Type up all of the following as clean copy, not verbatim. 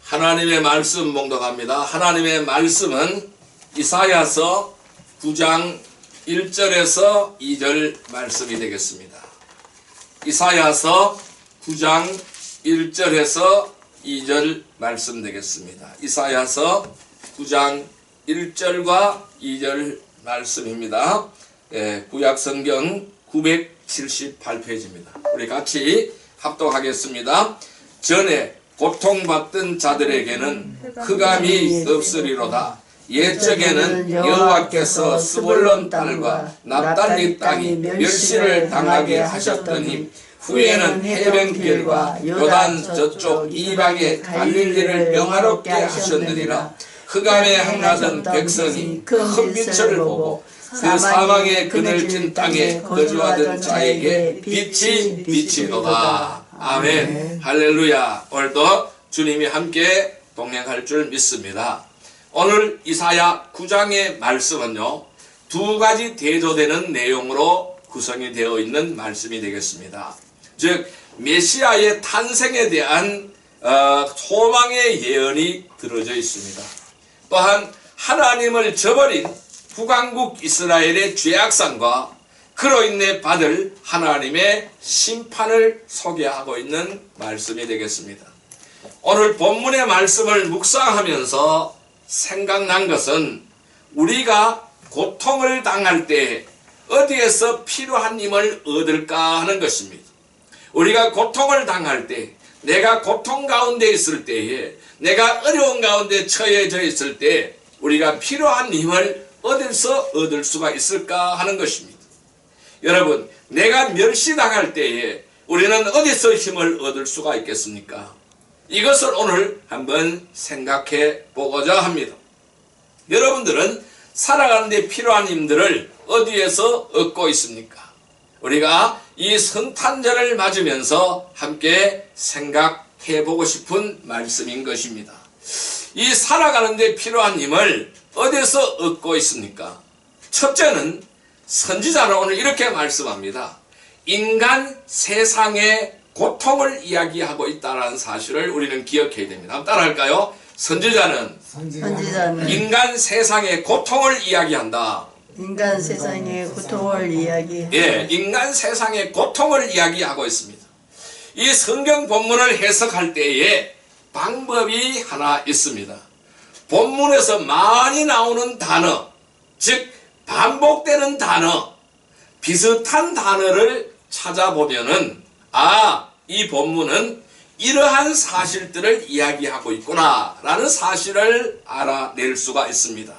하나님의 말씀 봉독합니다. 하나님의 말씀은 이사야서 9장 1절에서 2절 말씀이 되겠습니다. 이사야서 9장 1절에서 2절 말씀 되겠습니다. 이사야서 9장 1절과 2절 말씀입니다. 구약성경 978페이지입니다. 우리 같이 합독하겠습니다. 전에 고통받던 자들에게는 흑암이 없으리로다. 옛적에는 여호와께서 스불론 땅과 납달리 땅이 멸시를 당하게 하셨더니 후에는 해변길과 요단 저쪽 이방의 갈릴리를 명화롭게 하셨느니라. 흑암에 행하던 백성이 큰 빛을 보고 그 사망의 그늘진 땅에 거주하던 자에게 빛이 비치도다. 아멘. 할렐루야. 오늘도 주님이 함께 동행할 줄 믿습니다. 오늘 이사야 9장의 말씀은요, 두 가지 대조되는 내용으로 구성이 되어 있는 말씀이 되겠습니다. 즉 메시아의 탄생에 대한 소망의 예언이 들어져 있습니다. 또한 하나님을 저버린 북왕국 이스라엘의 죄악상과 그로 인해 받을 하나님의 심판을 소개하고 있는 말씀이 되겠습니다. 오늘 본문의 말씀을 묵상하면서 생각난 것은 우리가 고통을 당할 때 어디에서 필요한 힘을 얻을까 하는 것입니다. 우리가 고통을 당할 때, 내가 고통 가운데 있을 때에, 내가 어려운 가운데 처해져 있을 때 우리가 필요한 힘을 어디서 얻을 수가 있을까 하는 것입니다. 여러분, 내가 멸시당할 때에 우리는 어디서 힘을 얻을 수가 있겠습니까? 이것을 오늘 한번 생각해 보고자 합니다. 여러분들은 살아가는 데 필요한 힘들을 어디에서 얻고 있습니까? 우리가 이 성탄절을 맞으면서 함께 생각해 보고 싶은 말씀인 것입니다. 이 살아가는 데 필요한 힘을 어디서 얻고 있습니까? 첫째는 선지자는 오늘 이렇게 말씀합니다. 인간 세상의 고통을 이야기하고 있다는 사실을 우리는 기억해야 됩니다. 한번 따라할까요? 선지자는 인간 세상의 고통을 이야기한다. 인간 세상의 고통을 이야기한다. 예, 인간 세상의 고통을 이야기하고 있습니다. 이 성경 본문을 해석할 때에 방법이 하나 있습니다. 본문에서 많이 나오는 단어, 즉 반복되는 단어, 비슷한 단어를 찾아보면은 이 본문은 이러한 사실들을 이야기하고 있구나 라는 사실을 알아낼 수가 있습니다.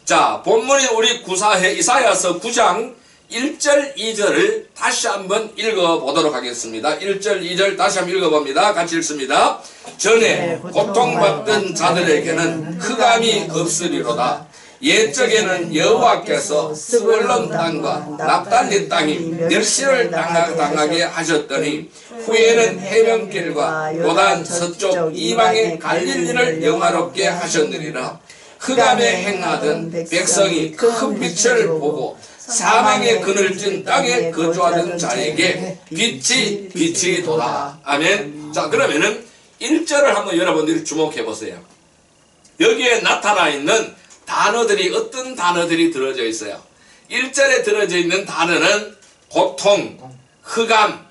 자, 본문에 우리 구사해 이사야서 9장 1절 2절을 다시 한번 읽어보도록 하겠습니다. 1절 2절 다시 한번 읽어봅니다. 같이 읽습니다. 전에 고통받던 자들에게는 흑암이 없으리로다. 옛적에는 여호와께서 스불론 땅과 납달리 땅이 멸시를 당하게 하셨더니 후에는 해변길과 요단 서쪽 이방의 갈릴리를 영화롭게 하셨느니라. 흑암에 행하던 백성이 큰 빛을 보고 사망의 그늘진 땅에 거주하던 자에게 빛이 비치도다. 아멘. 자, 그러면은 1절을 한번 여러분들이 주목해 보세요. 여기에 나타나 있는 단어들이 어떤 단어들이 들어져 있어요? 1절에 들어져 있는 단어는 고통, 흑암,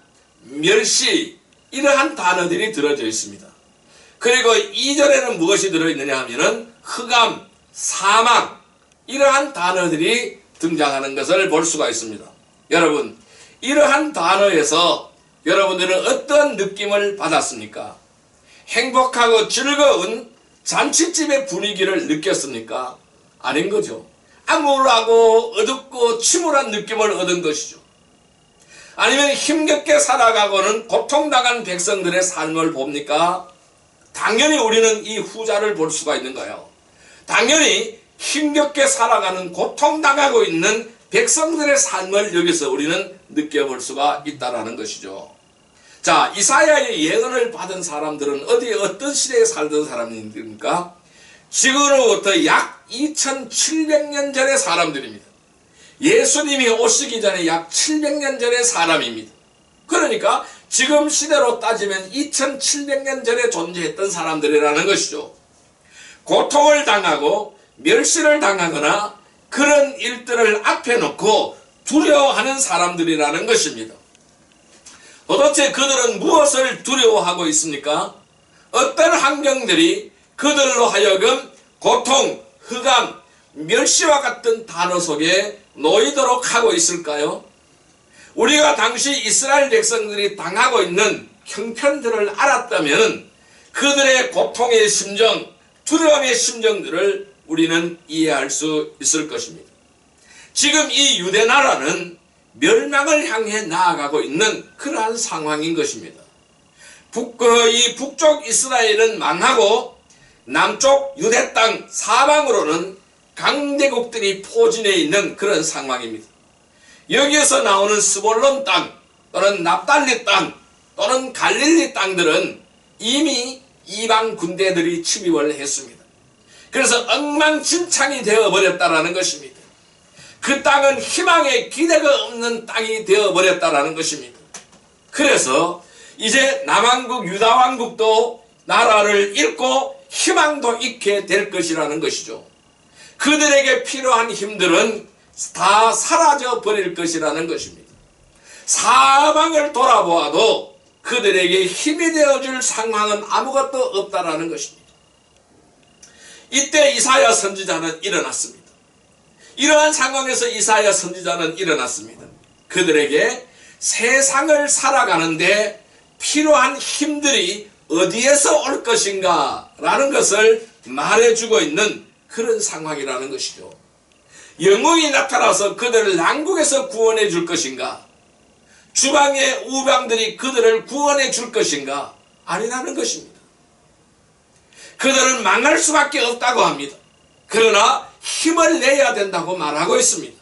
멸시, 이러한 단어들이 들어져 있습니다. 그리고 2절에는 무엇이 들어있느냐 하면은 흑암, 사망, 이러한 단어들이 등장하는 것을 볼 수가 있습니다. 여러분, 이러한 단어에서 여러분들은 어떤 느낌을 받았습니까? 행복하고 즐거운 잔치집의 분위기를 느꼈습니까? 아닌 거죠. 암울하고 어둡고 침울한 느낌을 얻은 것이죠. 아니면 힘겹게 살아가고는 고통당한 백성들의 삶을 봅니까? 당연히 우리는 이 후자를 볼 수가 있는 거예요. 당연히 힘겹게 살아가는 고통당하고 있는 백성들의 삶을 여기서 우리는 느껴볼 수가 있다는 것이죠. 자, 이사야의 예언을 받은 사람들은 어디에 어떤 시대에 살던 사람입니까? 지금으로부터 약 2700년 전의 사람들입니다. 예수님이 오시기 전에 약 700년 전의 사람입니다. 그러니까 지금 시대로 따지면 2700년 전에 존재했던 사람들이라는 것이죠. 고통을 당하고 멸시를 당하거나 그런 일들을 앞에 놓고 두려워하는 사람들이라는 것입니다. 도대체 그들은 무엇을 두려워하고 있습니까? 어떤 환경들이 그들로 하여금 고통, 흑암, 멸시와 같은 단어 속에 놓이도록 하고 있을까요? 우리가 당시 이스라엘 백성들이 당하고 있는 형편들을 알았다면 그들의 고통의 심정, 두려움의 심정들을 우리는 이해할 수 있을 것입니다. 지금 이 유대 나라는 멸망을 향해 나아가고 있는 그러한 상황인 것입니다. 이 북쪽 이스라엘은 망하고 남쪽 유대 땅 사방으로는 강대국들이 포진해 있는 그런 상황입니다. 여기에서 나오는 스볼론 땅 또는 납달리 땅 또는 갈릴리 땅들은 이미 이방 군대들이 침입을 했습니다. 그래서 엉망진창이 되어버렸다라는 것입니다. 그 땅은 희망의 기대가 없는 땅이 되어버렸다라는 것입니다. 그래서 이제 남왕국 유다왕국도 나라를 잃고 희망도 잃게 될 것이라는 것이죠. 그들에게 필요한 힘들은 다 사라져 버릴 것이라는 것입니다. 사방을 돌아보아도 그들에게 힘이 되어줄 상황은 아무것도 없다라는 것입니다. 이때 이사야 선지자는 일어났습니다. 이러한 상황에서 이사야 선지자는 일어났습니다. 그들에게 세상을 살아가는데 필요한 힘들이 어디에서 올 것인가 라는 것을 말해주고 있는 그런 상황이라는 것이죠. 영웅이 나타나서 그들을 난국에서 구원해 줄 것인가, 주방의 우방들이 그들을 구원해 줄 것인가, 아니라는 것입니다. 그들은 망할 수밖에 없다고 합니다. 그러나 힘을 내야 된다고 말하고 있습니다.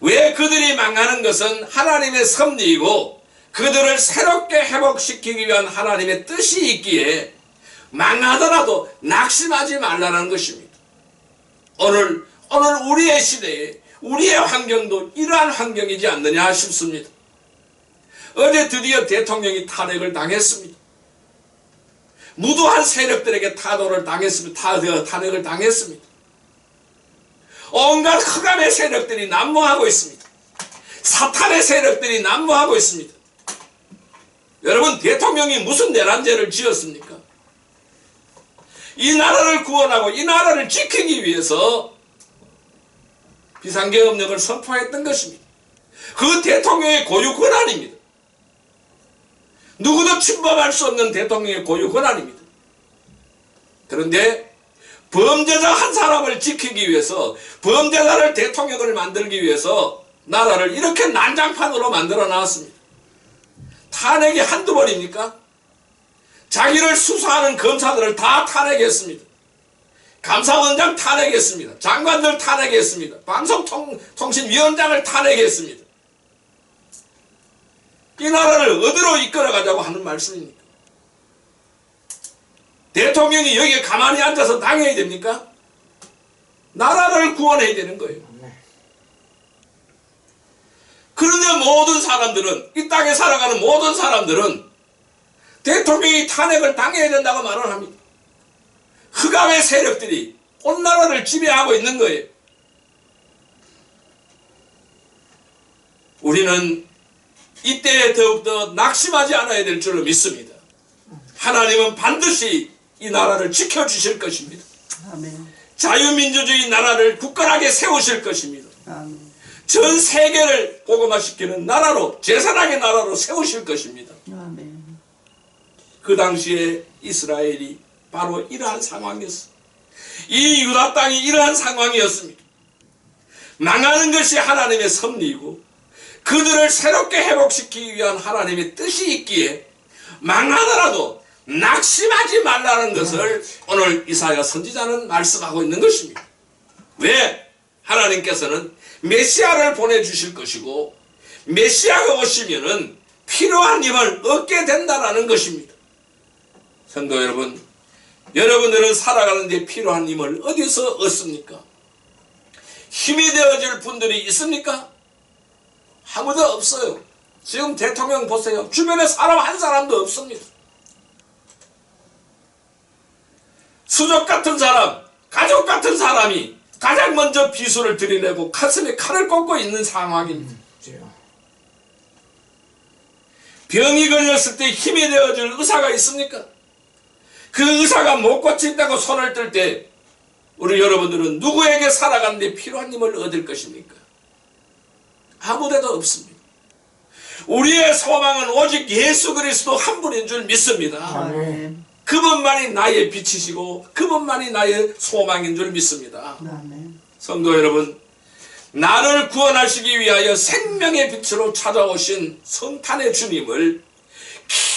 왜 그들이 망하는 것은 하나님의 섭리이고 그들을 새롭게 회복시키기 위한 하나님의 뜻이 있기에 망하더라도 낙심하지 말라는 것입니다. 오늘 우리의 시대에 우리의 환경도 이러한 환경이지 않느냐 싶습니다. 어제 드디어 대통령이 탄핵을 당했습니다. 무도한 세력들에게 탄핵을 당했습니다. 온갖 흑암의 세력들이 난무하고 있습니다. 사탄의 세력들이 난무하고 있습니다. 여러분, 대통령이 무슨 내란죄를 지었습니까? 이 나라를 구원하고 이 나라를 지키기 위해서 비상계엄령을 선포했던 것입니다. 그 대통령의 고유 권한입니다. 누구도 침범할 수 없는 대통령의 고유 권한입니다. 그런데 범죄자 한 사람을 지키기 위해서, 범죄자를 대통령을 만들기 위해서 나라를 이렇게 난장판으로 만들어 놨습니다. 탄핵이 한두 번입니까? 자기를 수사하는 검사들을 다 탄핵했습니다. 감사원장 탄핵했습니다. 장관들 탄핵했습니다. 방송통신위원장을 탄핵했습니다. 이 나라를 어디로 이끌어가자고 하는 말씀입니까? 대통령이 여기에 가만히 앉아서 당해야 됩니까? 나라를 구원해야 되는 거예요. 그런데 모든 사람들은, 이 땅에 살아가는 모든 사람들은 대통령이 탄핵을 당해야 된다고 말을 합니다. 흑암의 세력들이 온 나라를 지배하고 있는 거예요. 우리는 이때에 더욱더 낙심하지 않아야 될 줄로 믿습니다. 하나님은 반드시 이 나라를 지켜주실 것입니다. 아멘. 자유민주주의 나라를 굳건하게 세우실 것입니다. 아멘. 전 세계를 복음화시키는 나라로, 제사장의 나라로 세우실 것입니다. 아멘. 그 당시에 이스라엘이 바로 이러한 상황이었습니다. 이 유다 땅이 이러한 상황이었습니다. 망하는 것이 하나님의 섭리이고 그들을 새롭게 회복시키기 위한 하나님의 뜻이 있기에 망하더라도 낙심하지 말라는 것을 오늘 이사야 선지자는 말씀하고 있는 것입니다. 왜? 하나님께서는 메시아를 보내주실 것이고 메시아가 오시면은 필요한 힘을 얻게 된다는 것입니다. 성도 여러분, 여러분들은 살아가는 데 필요한 힘을 어디서 얻습니까? 힘이 되어줄 분들이 있습니까? 아무도 없어요. 지금 대통령 보세요. 주변에 사람 한 사람도 없습니다. 수족 같은 사람, 가족 같은 사람이 가장 먼저 비수를 들이내고 가슴에 칼을 꽂고 있는 상황입니다. 병이 걸렸을 때 힘이 되어줄 의사가 있습니까? 그 의사가 못 고친다고 손을 들 때 우리 여러분들은 누구에게 살아가는데 필요한 힘을 얻을 것입니까? 아무데도 없습니다. 우리의 소망은 오직 예수 그리스도 한 분인 줄 믿습니다. 아멘. 그분만이 나의 빛이시고 그분만이 나의 소망인 줄 믿습니다. 아멘. 성도 여러분, 나를 구원하시기 위하여 생명의 빛으로 찾아오신 성탄의 주님을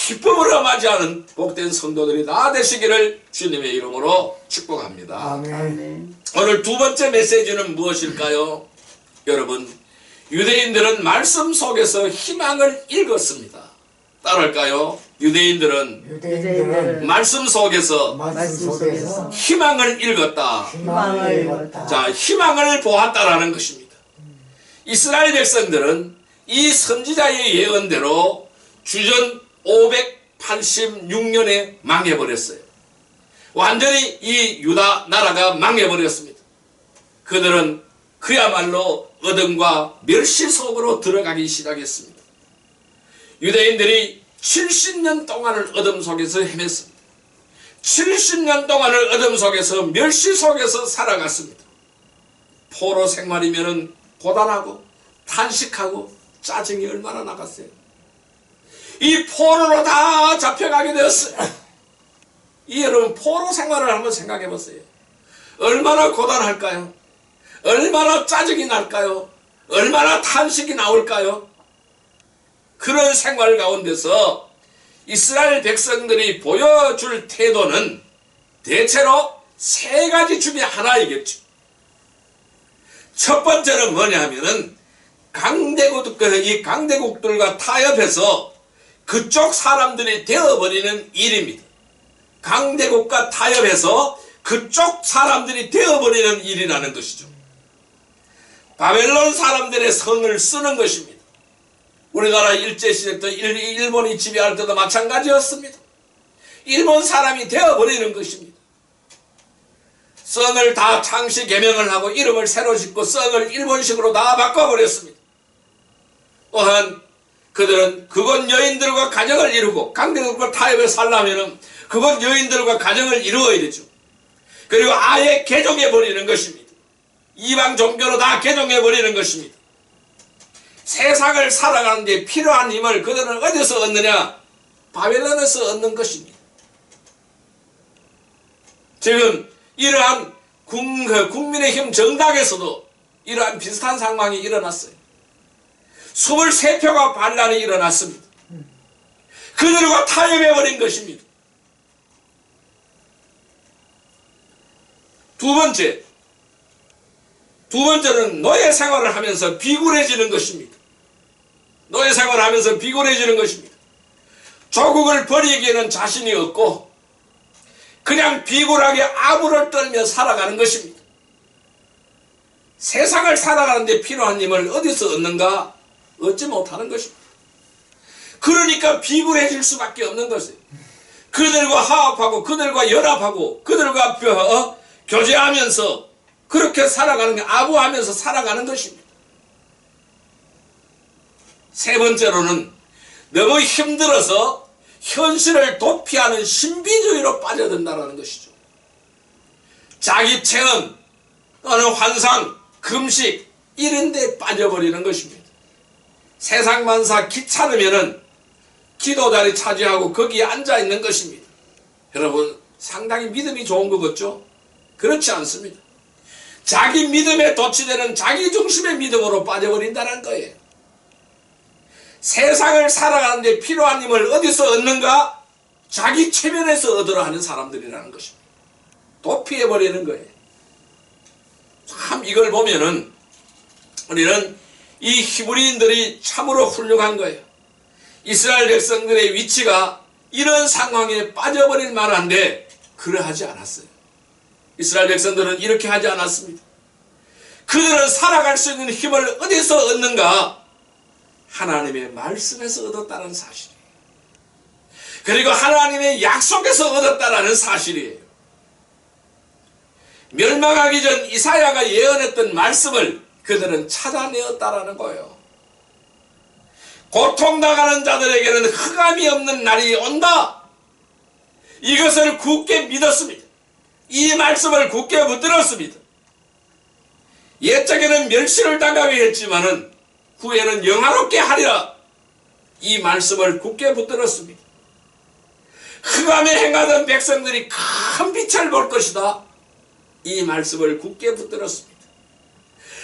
기쁨으로 맞이하는 복된 성도들이 다 되시기를 주님의 이름으로 축복합니다. 아멘. 오늘 두 번째 메시지는 무엇일까요? 여러분, 유대인들은 말씀 속에서 희망을 읽었습니다. 따라할까요? 유대인들은 말씀 속에서 말씀 속에서 희망을 읽었다. 희망을 읽었다. 자, 희망을 보았다라는 것입니다. 이스라엘 백성들은 이 선지자의 예언대로 주전 586년에 망해버렸어요. 완전히 이 유다 나라가 망해버렸습니다. 그들은 그야말로 어둠과 멸시 속으로 들어가기 시작했습니다. 유대인들이 70년 동안을 어둠 속에서 헤맸습니다. 70년 동안을 어둠 속에서 멸시 속에서 살아갔습니다. 포로 생활이면은 고단하고 탄식하고 짜증이 얼마나 나갔어요. 이 포로로 다 잡혀가게 되었어요. 이 여러분 포로 생활을 한번 생각해 보세요. 얼마나 고단할까요? 얼마나 짜증이 날까요? 얼마나 탄식이 나올까요? 그런 생활 가운데서 이스라엘 백성들이 보여줄 태도는 대체로 세 가지 중에 하나이겠죠. 첫 번째는 뭐냐 하면은 이 강대국들과 타협해서 그쪽 사람들이 되어버리는 일입니다. 강대국과 타협해서 그쪽 사람들이 되어버리는 일이라는 것이죠. 바벨론 사람들의 성을 쓰는 것입니다. 우리나라 일제시대 때 일본이 지배할 때도 마찬가지였습니다. 일본 사람이 되어버리는 것입니다. 성을 다 창시 개명을 하고 이름을 새로 짓고 성을 일본식으로 다 바꿔버렸습니다. 또한 그들은 그곳 여인들과 가정을 이루고 강대국과 타협에 살려면 그곳 여인들과 가정을 이루어야 되죠. 그리고 아예 개종해버리는 것입니다. 이방 종교로 다 개종해버리는 것입니다. 세상을 살아가는 데 필요한 힘을 그들은 어디서 얻느냐? 바벨론에서 얻는 것입니다. 지금 이러한 국민의힘 정당에서도 이러한 비슷한 상황이 일어났어요. 23표가 반란이 일어났습니다. 그들과 타협해버린 것입니다. 두 번째는 노예 생활을 하면서 비굴해지는 것입니다. 노예 생활을 하면서 비굴해지는 것입니다. 조국을 버리기에는 자신이 없고 그냥 비굴하게 아부를 떨며 살아가는 것입니다. 세상을 살아가는데 필요한 힘을 어디서 얻는가? 얻지 못하는 것입니다. 그러니까 비굴해질 수밖에 없는 것이에요. 그들과 화합하고 그들과 연합하고 그들과 교제하면서 그렇게 살아가는 게 아부하면서 살아가는 것입니다. 세 번째로는 너무 힘들어서 현실을 도피하는 신비주의로 빠져든다는 것이죠. 자기 체험, 어느 환상, 금식 이런 데 빠져버리는 것입니다. 세상 만사 귀찮으면은 기도 자리 차지하고 거기에 앉아있는 것입니다. 여러분 상당히 믿음이 좋은 것 같죠? 그렇지 않습니다. 자기 믿음에 도취되는 자기 중심의 믿음으로 빠져버린다는 거예요. 세상을 살아가는 데 필요한 힘을 어디서 얻는가? 자기 체면에서 얻으러 하는 사람들이라는 것입니다. 도피해버리는 거예요. 참 이걸 보면은 우리는 이 히브리인들이 참으로 훌륭한 거예요. 이스라엘 백성들의 위치가 이런 상황에 빠져버릴 만한데 그러하지 않았어요. 이스라엘 백성들은 이렇게 하지 않았습니다. 그들은 살아갈 수 있는 힘을 어디서 얻는가? 하나님의 말씀에서 얻었다는 사실이에요. 그리고 하나님의 약속에서 얻었다는 사실이에요. 멸망하기 전 이사야가 예언했던 말씀을 그들은 찾아내었다라는 거예요. 고통당하는 자들에게는 흑암이 없는 날이 온다. 이것을 굳게 믿었습니다. 이 말씀을 굳게 붙들었습니다. 옛적에는 멸시를 당하게 했지만은 후에는 영화롭게 하리라. 이 말씀을 굳게 붙들었습니다. 흑암에 행하던 백성들이 큰 빛을 볼 것이다. 이 말씀을 굳게 붙들었습니다.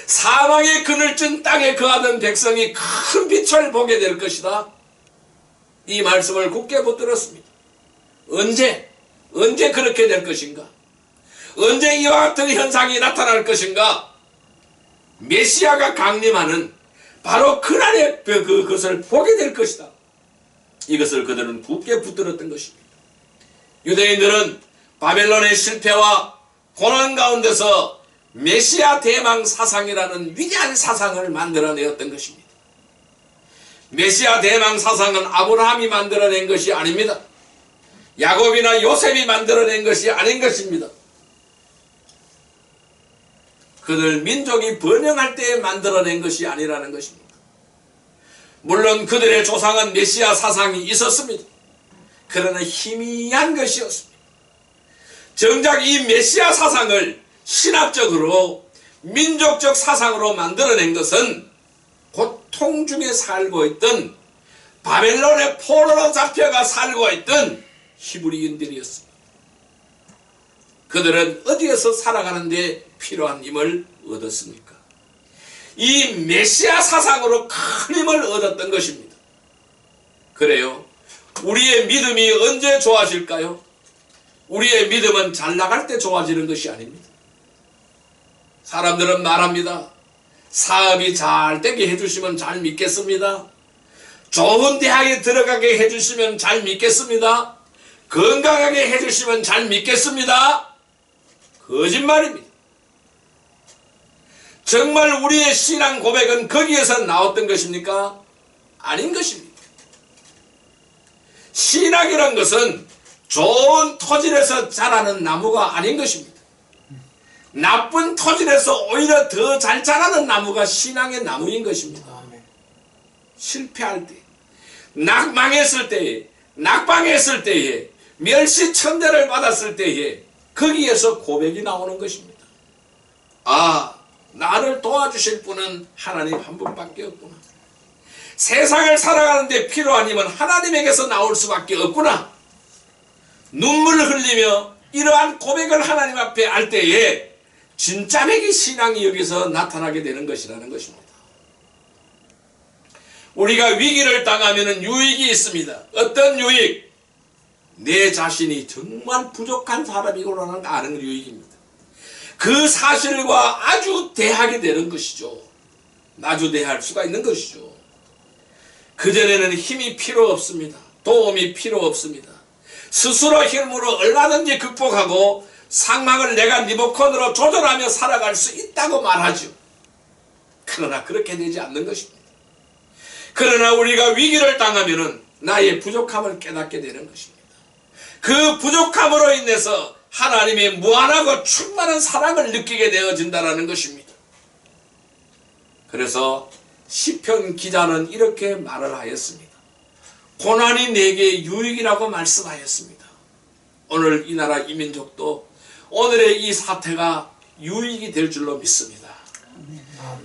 사망의 그늘진 땅에 거하던 백성이 큰 빛을 보게 될 것이다. 이 말씀을 굳게 붙들었습니다. 언제 그렇게 될 것인가? 언제 이와 같은 현상이 나타날 것인가? 메시아가 강림하는 바로 그날에 그것을 보게 될 것이다. 이것을 그들은 굳게 붙들었던 것입니다. 유대인들은 바벨론의 실패와 고난 가운데서 메시아 대망 사상이라는 위대한 사상을 만들어내었던 것입니다. 메시아 대망 사상은 아브라함이 만들어낸 것이 아닙니다. 야곱이나 요셉이 만들어낸 것이 아닌 것입니다. 그들 민족이 번영할 때에 만들어낸 것이 아니라는 것입니다. 물론 그들의 조상은 메시아 사상이 있었습니다. 그러나 희미한 것이었습니다. 정작 이 메시아 사상을 신학적으로 민족적 사상으로 만들어낸 것은 고통 중에 살고 있던 바벨론의 포로로 잡혀가 살고 있던 히브리인들이었습니다. 그들은 어디에서 살아가는 데 필요한 힘을 얻었습니까? 이 메시아 사상으로 큰 힘을 얻었던 것입니다. 그래요. 우리의 믿음이 언제 좋아질까요? 우리의 믿음은 잘 나갈 때 좋아지는 것이 아닙니다. 사람들은 말합니다. 사업이 잘 되게 해주시면 잘 믿겠습니다. 좋은 대학에 들어가게 해주시면 잘 믿겠습니다. 건강하게 해주시면 잘 믿겠습니다. 거짓말입니다. 정말 우리의 신앙 고백은 거기에서 나왔던 것입니까? 아닌 것입니다. 신학이란 것은 좋은 토질에서 자라는 나무가 아닌 것입니다. 나쁜 토질에서 오히려 더 잘 자라는 나무가 신앙의 나무인 것입니다. 실패할 때, 망했을 때에, 낙방했을 때에, 멸시천대를 받았을 때에 거기에서 고백이 나오는 것입니다. 아, 나를 도와주실 분은 하나님 한 분밖에 없구나. 세상을 살아가는데 필요한 힘은 하나님에게서 나올 수밖에 없구나. 눈물을 흘리며 이러한 고백을 하나님 앞에 할 때에 진짜백이 신앙이 여기서 나타나게 되는 것이라는 것입니다. 우리가 위기를 당하면 유익이 있습니다. 어떤 유익? 내 자신이 정말 부족한 사람이구나는 아는 유익입니다. 그 사실과 아주 대하게 되는 것이죠. 아주 대할 수가 있는 것이죠. 그전에는 힘이 필요 없습니다. 도움이 필요 없습니다. 스스로 힘으로 얼마든지 극복하고 상황을 내가 리모컨으로 조절하며 살아갈 수 있다고 말하죠. 그러나 그렇게 되지 않는 것입니다. 그러나 우리가 위기를 당하면 나의 부족함을 깨닫게 되는 것입니다. 그 부족함으로 인해서 하나님의 무한하고 충만한 사랑을 느끼게 되어진다는 것입니다. 그래서 시편 기자는 이렇게 말을 하였습니다. 고난이 내게 유익이라고 말씀하였습니다. 오늘 이 나라 이 민족도 오늘의 이 사태가 유익이 될 줄로 믿습니다.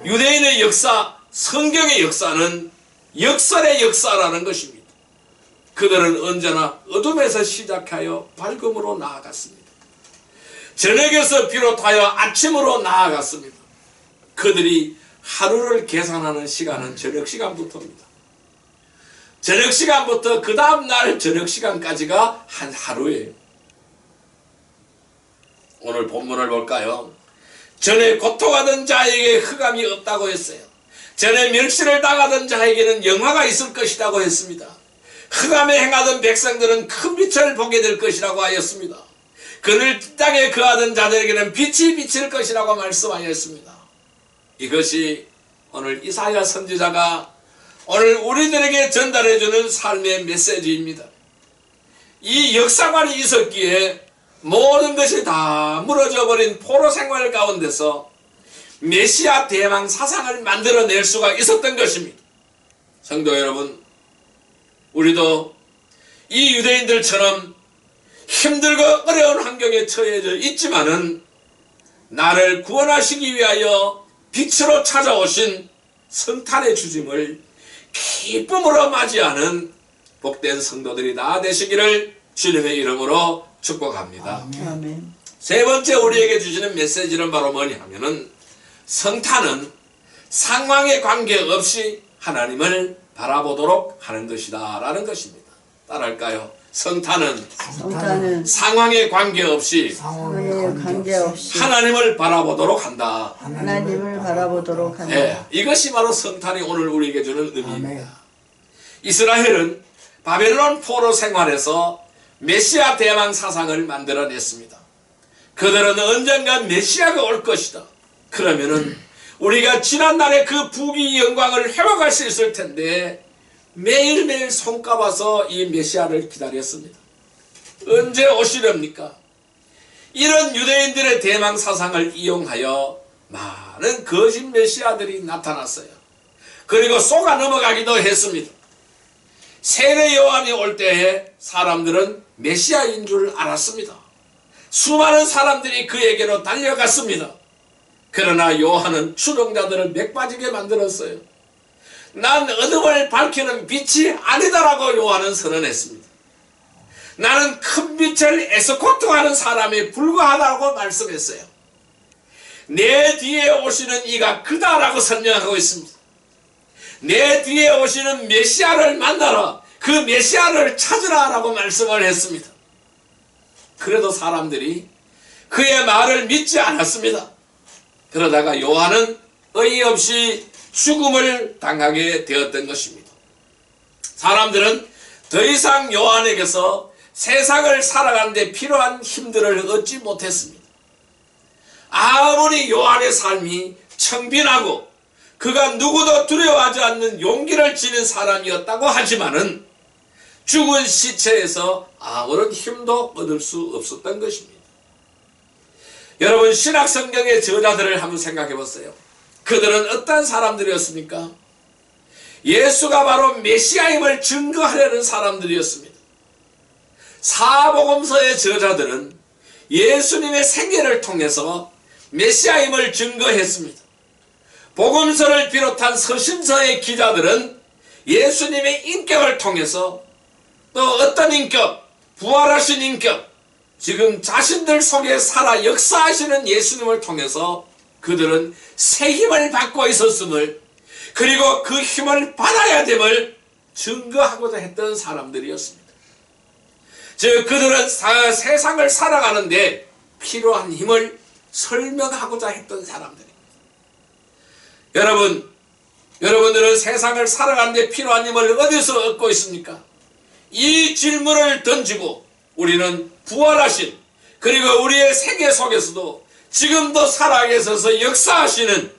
유대인의 역사, 성경의 역사는 역설의 역사라는 것입니다. 그들은 언제나 어둠에서 시작하여 밝음으로 나아갔습니다. 저녁에서 비롯하여 아침으로 나아갔습니다. 그들이 하루를 계산하는 시간은 저녁 시간부터입니다. 저녁 시간부터 그 다음날 저녁 시간까지가 한 하루예요. 오늘 본문을 볼까요? 전에 고통하던 자에게 흑암이 없다고 했어요. 전에 멸시를 당하던 자에게는 영화가 있을 것이라고 했습니다. 흑암에 행하던 백성들은 큰 빛을 보게 될 것이라고 하였습니다. 그늘 땅에 거하던 자들에게는 빛이 비칠 것이라고 말씀하였습니다. 이것이 오늘 이사야 선지자가 오늘 우리들에게 전달해주는 삶의 메시지입니다. 이 역사관이 있었기에 모든 것이 다 무너져 버린 포로 생활 가운데서 메시아 대망 사상을 만들어낼 수가 있었던 것입니다. 성도 여러분, 우리도 이 유대인들처럼 힘들고 어려운 환경에 처해져 있지만은 나를 구원하시기 위하여 빛으로 찾아오신 성탄의 주짐을 기쁨으로 맞이하는 복된 성도들이 다 되시기를 주님의 이름으로 축복합니다. 아멘. 세 번째 우리에게 주시는 메시지는 바로 뭐냐 하면은 성탄은 상황에 관계없이 하나님을 바라보도록 하는 것이다 라는 것입니다. 따라할까요? 성탄은 상황에 관계없이 하나님을 바라보도록 한다. 하나님을 바라보도록 한다. 네, 이것이 바로 성탄이 오늘 우리에게 주는 의미입니다. 이스라엘은 바벨론 포로 생활에서 메시아 대망 사상을 만들어냈습니다. 그들은 언젠가 메시아가 올 것이다. 그러면은 우리가 지난날의 그 부귀 영광을 회복할 수 있을 텐데 매일매일 손꼽아서 이 메시아를 기다렸습니다. 언제 오시렵니까? 이런 유대인들의 대망 사상을 이용하여 많은 거짓 메시아들이 나타났어요. 그리고 속아 넘어가기도 했습니다. 세례 요한이 올 때에 사람들은 메시아인 줄 알았습니다. 수많은 사람들이 그에게로 달려갔습니다. 그러나 요한은 추종자들을 맥빠지게 만들었어요. 난 어둠을 밝히는 빛이 아니다라고 요한은 선언했습니다. 나는 큰 빛을 에스코트하는 사람에 불과하다고 말씀했어요. 내 뒤에 오시는 이가 그다라고 설명하고 있습니다. 내 뒤에 오시는 메시아를 만나라, 그 메시아를 찾으라 라고 말씀을 했습니다. 그래도 사람들이 그의 말을 믿지 않았습니다. 그러다가 요한은 어이없이 죽음을 당하게 되었던 것입니다. 사람들은 더 이상 요한에게서 세상을 살아가는 데 필요한 힘들을 얻지 못했습니다. 아무리 요한의 삶이 청빈하고 그가 누구도 두려워하지 않는 용기를 지닌 사람이었다고 하지만은 죽은 시체에서 아무런 힘도 얻을 수 없었던 것입니다. 여러분, 신약성경의 저자들을 한번 생각해 보세요. 그들은 어떤 사람들이었습니까? 예수가 바로 메시아임을 증거하려는 사람들이었습니다. 사복음서의 저자들은 예수님의 생애를 통해서 메시아임을 증거했습니다. 복음서를 비롯한 서신서의 기자들은 예수님의 인격을 통해서 또 어떤 인격, 부활하신 인격, 지금 자신들 속에 살아 역사하시는 예수님을 통해서 그들은 새 힘을 받고 있었음을, 그리고 그 힘을 받아야 됨을 증거하고자 했던 사람들이었습니다. 즉 그들은 세상을 살아가는데 필요한 힘을 설명하고자 했던 사람들입니다. 여러분들은 세상을 살아가는 데 필요한 힘을 어디서 얻고 있습니까? 이 질문을 던지고 우리는 부활하신, 그리고 우리의 세계 속에서도 지금도 살아계셔서 역사하시는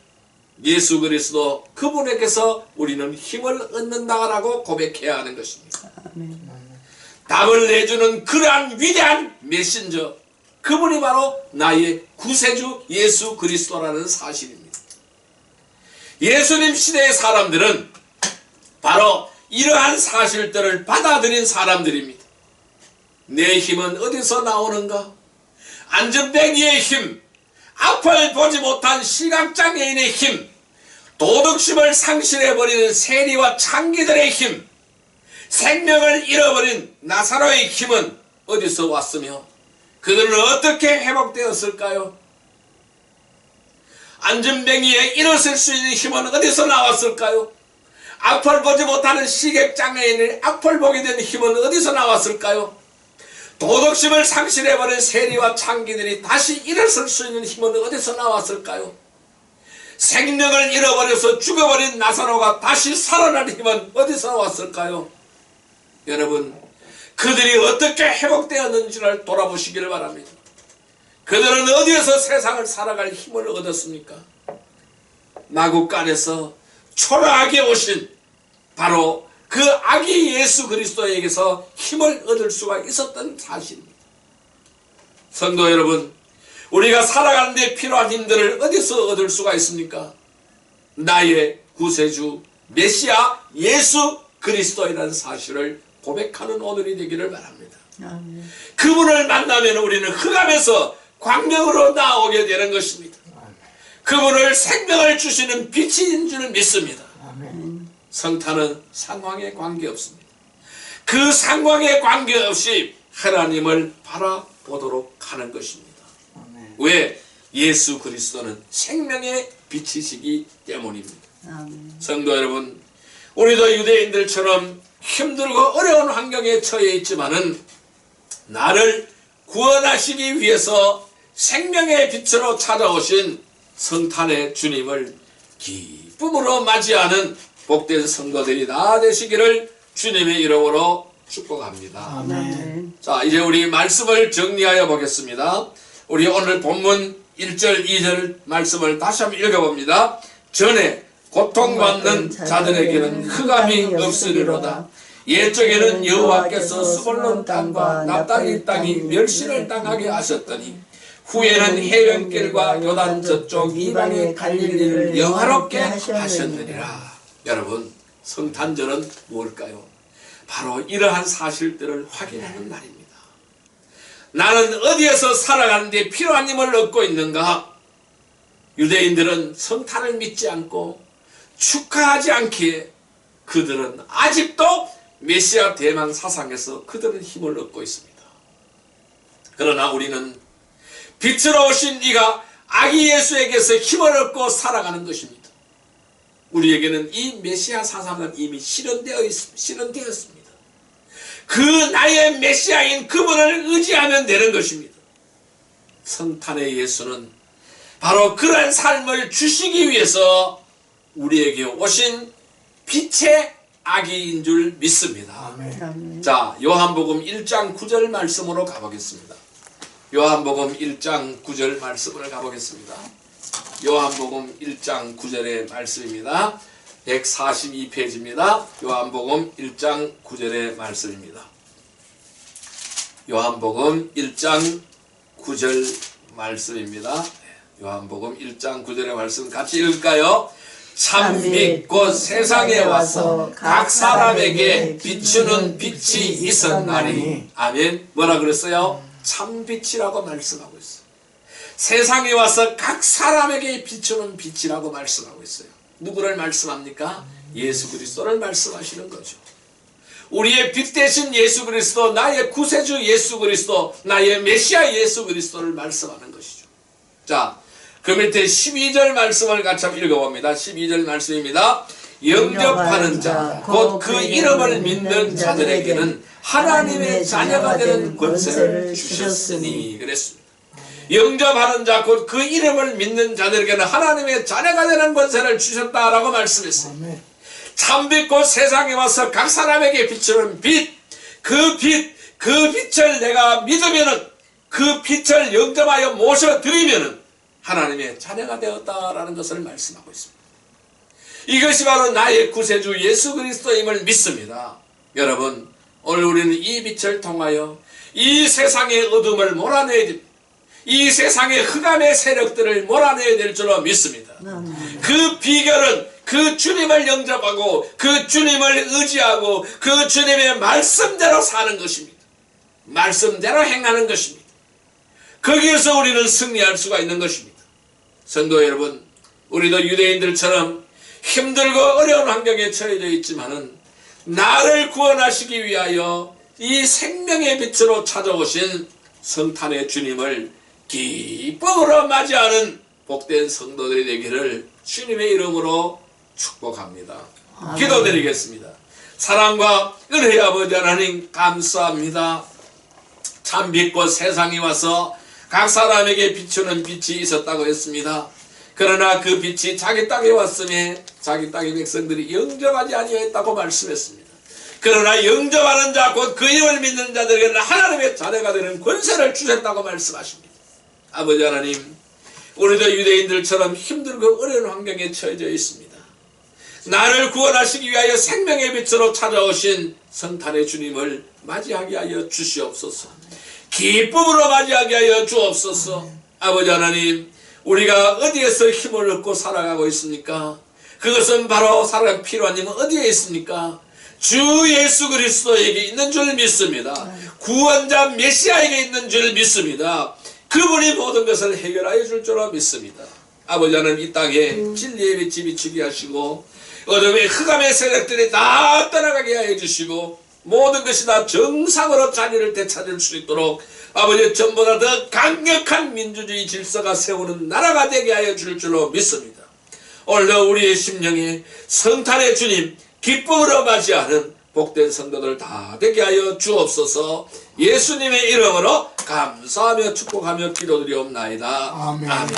예수 그리스도, 그분에게서 우리는 힘을 얻는다라고 고백해야 하는 것입니다. 아멘. 답을 내주는 그러한 위대한 메신저, 그분이 바로 나의 구세주 예수 그리스도라는 사실입니다. 예수님 시대의 사람들은 바로 이러한 사실들을 받아들인 사람들입니다. 내 힘은 어디서 나오는가? 안전뱅이의 힘, 앞을 보지 못한 시각장애인의 힘, 도덕심을 상실해버리는 세리와 창기들의 힘, 생명을 잃어버린 나사로의 힘은 어디서 왔으며 그들은 어떻게 회복되었을까요? 안전뱅이에 일어설 수 있는 힘은 어디서 나왔을까요? 앞을 보지 못하는 시각장애인의 앞을 보게 된 힘은 어디서 나왔을까요? 도덕심을 상실해버린 세리와 창기들이 다시 일어설 수 있는 힘은 어디서 나왔을까요? 생명을 잃어버려서 죽어버린 나사로가 다시 살아난 힘은 어디서 나왔을까요? 여러분, 그들이 어떻게 회복되었는지를 돌아보시기를 바랍니다. 그들은 어디에서 세상을 살아갈 힘을 얻었습니까? 마국간에서 초라하게 오신 바로 그 아기 예수 그리스도에게서 힘을 얻을 수가 있었던 사실입니다. 성도 여러분, 우리가 살아가는 데 필요한 힘들을 어디서 얻을 수가 있습니까? 나의 구세주 메시아 예수 그리스도이라는 사실을 고백하는 오늘이 되기를 바랍니다. 아멘. 그분을 만나면 우리는 흑암에서 광명으로 나오게 되는 것입니다. 그분을 생명을 주시는 빛인 줄 믿습니다. 성탄은 상황에 관계없습니다. 그 상황에 관계없이 하나님을 바라보도록 하는 것입니다. 왜? 예수 그리스도는 생명의 빛이시기 때문입니다. 아멘. 성도 여러분, 우리도 유대인들처럼 힘들고 어려운 환경에 처해 있지만은 나를 구원하시기 위해서 생명의 빛으로 찾아오신 성탄의 주님을 기쁨으로 맞이하는 복된 성도들이 다 되시기를 주님의 이름으로 축복합니다. 아멘. 자, 이제 우리 말씀을 정리하여 보겠습니다. 우리 오늘 본문 1절 2절 말씀을 다시 한번 읽어봅니다. 전에 고통받는 자들에게는 흑암이 없으리로다. 옛적에는 여호와께서 수볼론 땅과 납달리 땅이 멸시를 당하게 하셨더니 후에는 해변길과 요단 저쪽 이방의 갈릴리를 영화롭게 하셨느니라. 여러분, 성탄절은 무엇일까요? 바로 이러한 사실들을 확인하는 날입니다. 나는 어디에서 살아가는데 필요한 힘을 얻고 있는가? 유대인들은 성탄을 믿지 않고 축하하지 않기에 그들은 아직도 메시아 대망 사상에서 그들은 힘을 얻고 있습니다. 그러나 우리는 빛으로 오신 이가 아기 예수에게서 힘을 얻고 살아가는 것입니다. 우리에게는 이 메시아 사상은 이미 실현되었습니다. 그 나의 메시아인 그분을 의지하면 되는 것입니다. 성탄의 예수는 바로 그런 삶을 주시기 위해서 우리에게 오신 빛의 아기인 줄 믿습니다. 아멘. 자, 요한복음 1장 9절 말씀으로 가보겠습니다. 요한복음 1장 9절 말씀을 가보겠습니다. 요한복음 1장 9절의 말씀입니다. 142페이지입니다. 요한복음 1장 9절의 말씀입니다. 요한복음 1장 9절 말씀입니다. 요한복음 1장 9절의 말씀 같이 읽을까요? 참빛 곧 세상에 와서 각 사람에게 비추는 빛이 있었나니. 아멘. 뭐라 그랬어요? 참빛이라고 말씀하고 있어요. 세상에 와서 각 사람에게 비추는 빛이라고 말씀하고 있어요. 누구를 말씀합니까? 예수 그리스도를 말씀하시는 거죠. 우리의 빛 대신 예수 그리스도, 나의 구세주 예수 그리스도, 나의 메시아 예수 그리스도를 말씀하는 것이죠. 자, 그 밑에 12절 말씀을 같이 한번 읽어봅니다. 12절 말씀입니다. 영접하는 자, 곧 그 이름을 믿는 자들에게는 하나님의 자녀가 되는 권세를 주셨으니 그랬습니다. 영접하는 자, 곧 그 이름을 믿는 자들에게는 하나님의 자녀가 되는 권세를 주셨다라고 말씀했어요. 참빛 곧 세상에 와서 각 사람에게 비추는 빛, 그 빛을 내가 믿으면은, 그 빛을 영접하여 모셔드리면은 하나님의 자녀가 되었다라는 것을 말씀하고 있습니다. 이것이 바로 나의 구세주 예수 그리스도임을 믿습니다. 여러분, 오늘 우리는 이 빛을 통하여 이 세상의 어둠을 몰아내야 됩니다. 이 세상의 흑암의 세력들을 몰아내야 될 줄로 믿습니다. 그 비결은 그 주님을 영접하고 그 주님을 의지하고 그 주님의 말씀대로 사는 것입니다. 말씀대로 행하는 것입니다. 거기에서 우리는 승리할 수가 있는 것입니다. 성도 여러분, 우리도 유대인들처럼 힘들고 어려운 환경에 처해져 있지만은 나를 구원하시기 위하여 이 생명의 빛으로 찾아오신 성탄의 주님을 기쁨으로 맞이하는 복된 성도들이 되기를 주님의 이름으로 축복합니다. 기도드리겠습니다. 사랑과 은혜의 아버지 하나님 감사합니다. 참 빛과 세상에 와서 각 사람에게 비추는 빛이 있었다고 했습니다. 그러나 그 빛이 자기 땅에 왔음에 자기 땅의 백성들이 영접하지 아니하였다고 말씀했습니다. 그러나 영접하는 자, 곧 그 이름을 믿는 자들에게는 하나님의 자녀가 되는 권세를 주셨다고 말씀하십니다. 아버지 하나님, 우리도 유대인들처럼 힘들고 어려운 환경에 처해져 있습니다. 나를 구원하시기 위하여 생명의 빛으로 찾아오신 성탄의 주님을 맞이하게 하여 주시옵소서. 기쁨으로 맞이하게 하여 주옵소서. 아버지 하나님, 우리가 어디에서 힘을 얻고 살아가고 있습니까? 그것은 바로 살아갈 필요한 힘은 어디에 있습니까? 주 예수 그리스도에게 있는 줄 믿습니다. 구원자 메시아에게 있는 줄 믿습니다. 그분이 모든 것을 해결하여 줄 줄로 믿습니다. 아버지 하나님, 이 땅에 진리의 빛이 비추게 하시고 어둠의 흑암의 세력들이 다 떠나가게 하여 주시고 모든 것이 다 정상으로 자리를 되찾을 수 있도록 아버지, 전보다 더 강력한 민주주의 질서가 세우는 나라가 되게 하여 줄 줄로 믿습니다. 오늘도 우리의 심령에 성탄의 주님 기쁨으로 맞이하는 복된 성도들 다 되게 하여 주옵소서. 예수님의 이름으로 감사하며 축복하며 기도드리옵나이다. 아멘. 아멘.